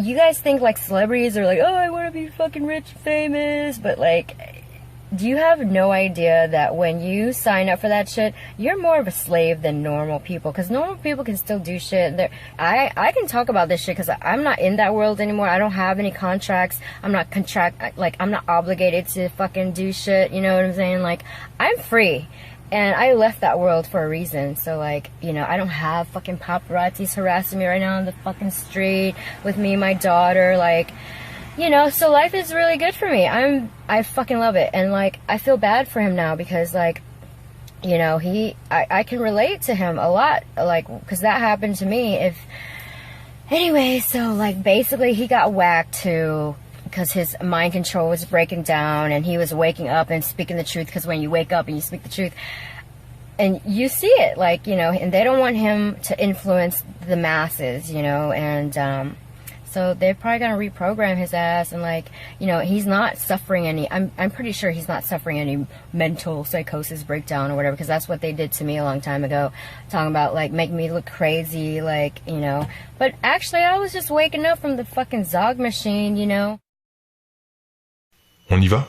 you guys think like celebrities are like, oh, I want to be fucking rich and famous, but like, do you have no idea that when you sign up for that shit, you're more of a slave than normal people? Because normal people can still do shit. I can talk about this shit because I'm not in that world anymore. I don't have any contracts. I'm not I'm not obligated to fucking do shit. You know what I'm saying? Like, I'm free. And I left that world for a reason. So, like, you know, I don't have fucking paparazzis harassing me right now on the fucking street with me and my daughter. Like, you know, so life is really good for me. I fucking love it. And, like, I feel bad for him now because, like, you know, I can relate to him a lot. Like, because that happened to me. Anyway, so, like, basically he got whacked too. Because his mind control was breaking down and he was waking up and speaking the truth. Because when you wake up and you speak the truth, and you see it, like, you know, and they don't want him to influence the masses, you know, and so they're probably gonna reprogram his ass, and, like, you know, he's not suffering any. I'm pretty sure he's not suffering any mental psychosis breakdown or whatever, because that's what they did to me a long time ago, talking about, like, making me look crazy, like, you know. But actually, I was just waking up from the fucking Zog machine, you know. On y va?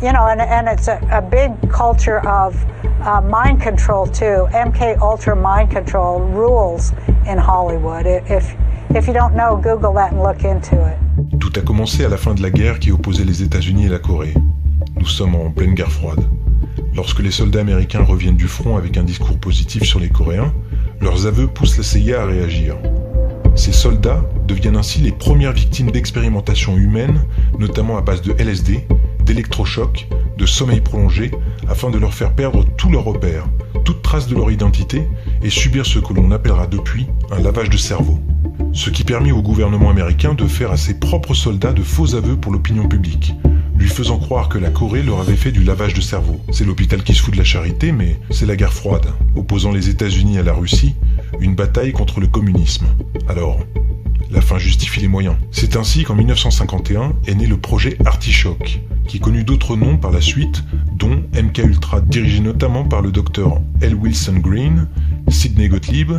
You know, and it's a big culture of mind control too. MK Ultra mind control rules in Hollywood. If you don't know, Google that and look into it. Tout a commencé à la fin de la guerre qui opposait les États-Unis et la Corée. Nous sommes en pleine guerre froide. Lorsque les soldats américains reviennent du front avec un discours positif sur les Coréens, leurs aveux poussent la CIA à réagir. Ces soldats deviennent ainsi les premières victimes d'expérimentations humaines, notamment à base de LSD, d'électrochocs, de sommeil prolongé, afin de leur faire perdre tous leurs repères, toute trace de leur identité, et subir ce que l'on appellera depuis un lavage de cerveau. Ce qui permit au gouvernement américain de faire à ses propres soldats de faux aveux pour l'opinion publique, lui faisant croire que la Corée leur avait fait du lavage de cerveau. C'est l'hôpital qui se fout de la charité, mais c'est la guerre froide, opposant les États-Unis à la Russie, une bataille contre le communisme. Alors, la fin justifie les moyens. C'est ainsi qu'en 1951 est né le projet Artichoke, qui connut d'autres noms par la suite, dont MKUltra, dirigé notamment par le docteur L. Wilson Green, Sidney Gottlieb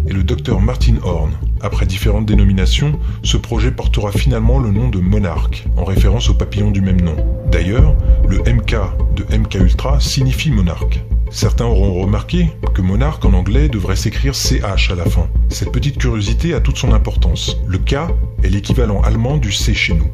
et le docteur Martin Horn. Après différentes dénominations, ce projet portera finalement le nom de Monarch, en référence au papillon du même nom. D'ailleurs, le MK de MKUltra signifie monarque. Certains auront remarqué que Monarch en anglais devrait s'écrire CH à la fin. Cette petite curiosité a toute son importance. Le K est l'équivalent allemand du C chez nous.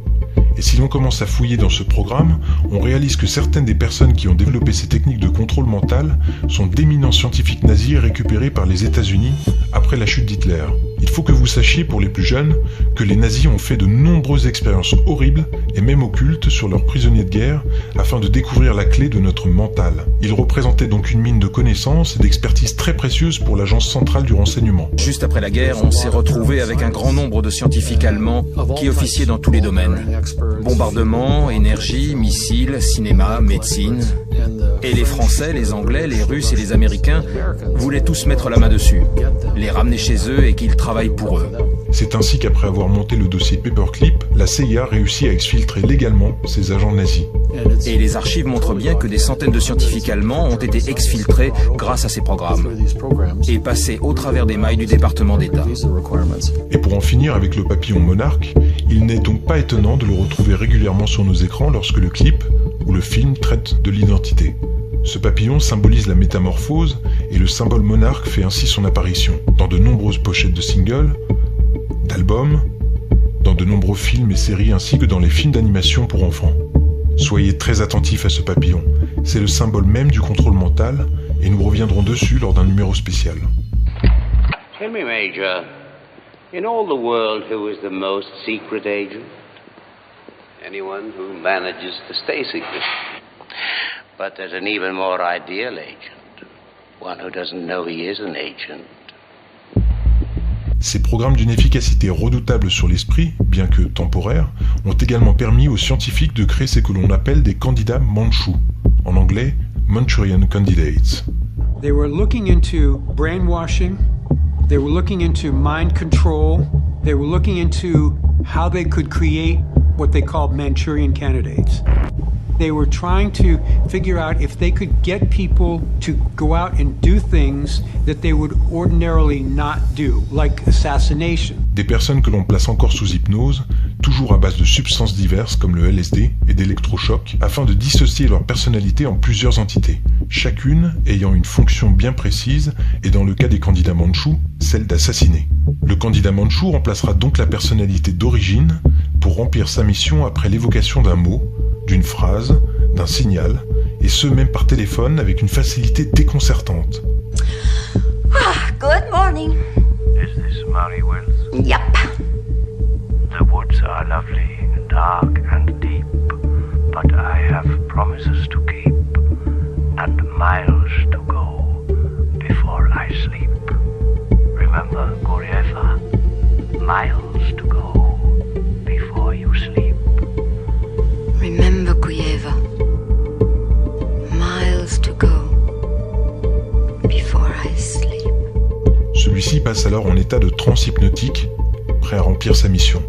Et si l'on commence à fouiller dans ce programme, on réalise que certaines des personnes qui ont développé ces techniques de contrôle mental sont d'éminents scientifiques nazis récupérés par les États-Unis après la chute d'Hitler. Il faut que vous sachiez, pour les plus jeunes, que les nazis ont fait de nombreuses expériences horribles et même occultes sur leurs prisonniers de guerre afin de découvrir la clé de notre mental. Ils représentaient donc une mine de connaissances et d'expertise très précieuse pour l'agence centrale du renseignement. Juste après la guerre, on s'est retrouvé avec un grand nombre de scientifiques allemands qui officiaient dans tous les domaines. Bombardement, énergie, missiles, cinéma, médecine. Et les Français, les Anglais, les Russes et les Américains voulaient tous mettre la main dessus, les ramener chez eux et qu'ils travaillent pour eux. C'est ainsi qu'après avoir monté le dossier Paperclip, la CIA réussit à exfiltrer légalement ces agents nazis. Et les archives montrent bien que des centaines de scientifiques allemands ont été exfiltrés grâce à ces programmes et passés au travers des mailles du département d'État. Et pour en finir avec le papillon Monarch, il n'est donc pas étonnant de le retrouver régulièrement sur nos écrans lorsque le clip ou le film traite de l'identité. Ce papillon symbolise la métamorphose et le symbole monarque fait ainsi son apparition dans de nombreuses pochettes de singles, d'albums, dans de nombreux films et séries ainsi que dans les films d'animation pour enfants. Soyez très attentifs à ce papillon, c'est le symbole même du contrôle mental et nous reviendrons dessus lors d'un numéro spécial. Tell me, Major, in all the world, who is the most secret agent? Anyone who manages to stay secret. But there's an even more ideal agent, one who doesn't know he is an agent. Ces programmes d'une efficacité redoutable sur l'esprit, bien que temporaires, ont également permis aux scientifiques de créer ce que l'on appelle des candidats mandchous, en anglais Manchurian Candidates. They were looking into brainwashing, they were looking into mind control, they were looking into how they could create what they called Manchurian candidates. They were trying to figure out if they could get people to go out and do things that they would ordinarily not do, like assassination. Des personnes que l'on place encore sous hypnose, toujours à base de substances diverses comme le LSD et d'électrochocs, afin de dissocier leur personnalité en plusieurs entités, chacune ayant une fonction bien précise et dans le cas des candidats mandchous, celle d'assassiner. Le candidat mandchou remplacera donc la personnalité d'origine pour remplir sa mission après l'évocation d'un mot, d'une phrase, d'un signal, et ce même par téléphone avec une facilité déconcertante. Good morning. Is this Murray Wills? Yep. The woods are lovely, dark and deep, but I have promises to keep and miles to go before I sleep. Remember, Gurieva, miles to go before you sleep. Remember, Guyeva. Miles to go before I sleep. Celui-ci passe alors en état de transe hypnotique, prêt à remplir sa mission.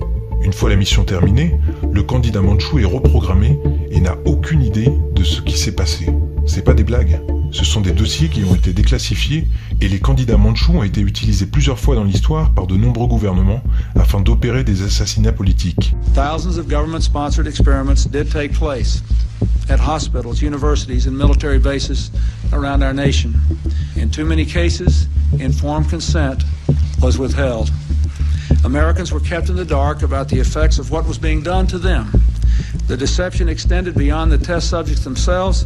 Une fois la mission terminée, le candidat mandchou est reprogrammé et n'a aucune idée de ce qui s'est passé. C'est pas des blagues, ce sont des dossiers qui ont été déclassifiés et les candidats mandchous ont été utilisés plusieurs fois dans l'histoire par de nombreux gouvernements afin d'opérer des assassinats politiques. Thousands of government-sponsored experiments did take place at hospitals, universities, and military bases around our nation. In too many cases, informed consent was withheld. Americans were kept in the dark about the effects of what was being done to them. The deception extended beyond the test subjects themselves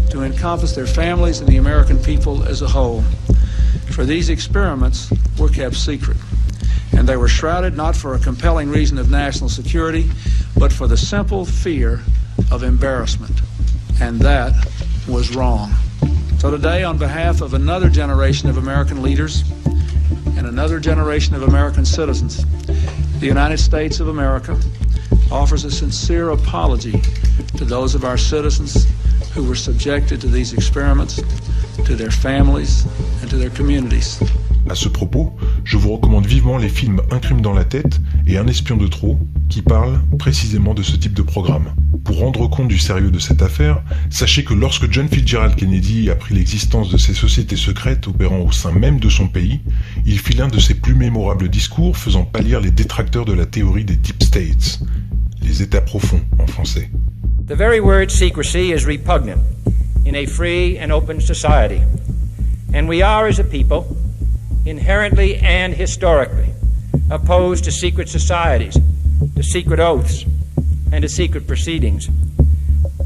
to encompass their families and the American people as a whole. For these experiments were kept secret, and they were shrouded not for a compelling reason of national security, but for the simple fear of embarrassment. And that was wrong. So today, on behalf of another generation of American leaders and another generation of American citizens, the United States of America offers a sincere apology to those of our citizens who were subjected to these experiments, to their families, and to their communities. À ce propos, je vous recommande vivement les films Un crime dans la tête et Un espion de trop, qui parlent précisément de ce type de programme. Pour rendre compte du sérieux de cette affaire, sachez que lorsque John Fitzgerald Kennedy apprit l'existence de ces sociétés secrètes opérant au sein même de son pays, il fit l'un de ses plus mémorables discours faisant pâlir les détracteurs de la théorie des Deep States, les États profonds en français. The very word secrecy is repugnant in a free and open society, and we are as a people inherently and historically opposed to secret societies, to secret oaths, and to secret proceedings.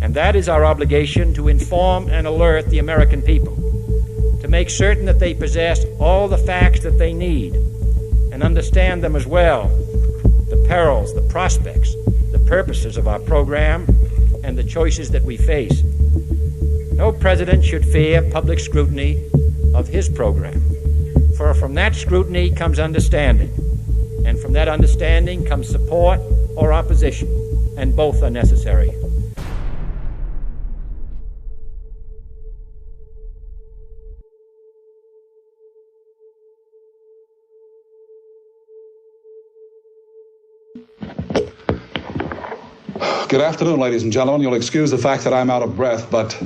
And that is our obligation to inform and alert the American people, to make certain that they possess all the facts that they need and understand them as well, the perils, the prospects, the purposes of our program, and the choices that we face. No president should fear public scrutiny of his program, for from that scrutiny comes understanding, and from that understanding comes support or opposition, and both are necessary. Good afternoon, ladies and gentlemen. You'll excuse the fact that I'm out of breath, but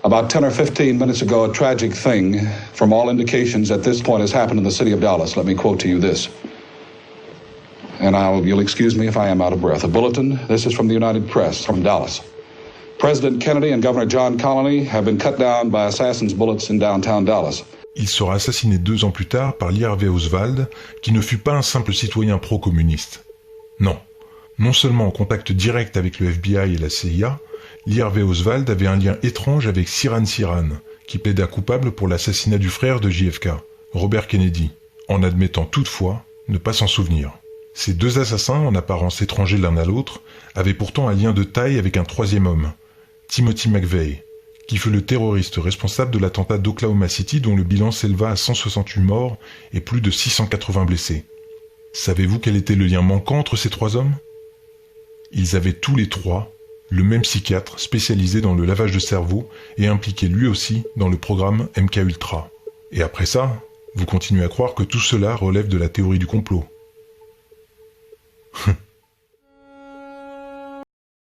about 10 or 15 minutes ago, a tragic thing, from all indications at this point, has happened in the city of Dallas. Let me quote to you this. And you'll excuse me if I am out of breath. A bulletin, this is from the United Press, from Dallas. President Kennedy and Governor John Connally have been cut down by assassins' bullets in downtown Dallas. Il sera assassiné 2 ans plus tard par Lee Harvey Oswald, qui ne fut pas un simple citoyen pro-communiste. Non. Non seulement en contact direct avec le FBI et la CIA, Lee Harvey Oswald avait un lien étrange avec Sirhan Sirhan, qui plaida coupable pour l'assassinat du frère de JFK, Robert Kennedy, en admettant toutefois ne pas s'en souvenir. Ces 2 assassins, en apparence étrangers l'un à l'autre, avaient pourtant un lien de taille avec un troisième homme, Timothy McVeigh, qui fut le terroriste responsable de l'attentat d'Oklahoma City dont le bilan s'éleva à 168 morts et plus de 680 blessés. Savez-vous quel était le lien manquant entre ces 3 hommes ? Ils avaient tous les 3 le même psychiatre spécialisé dans le lavage de cerveau et impliqué lui aussi dans le programme MKUltra. Et après ça, vous continuez à croire que tout cela relève de la théorie du complot.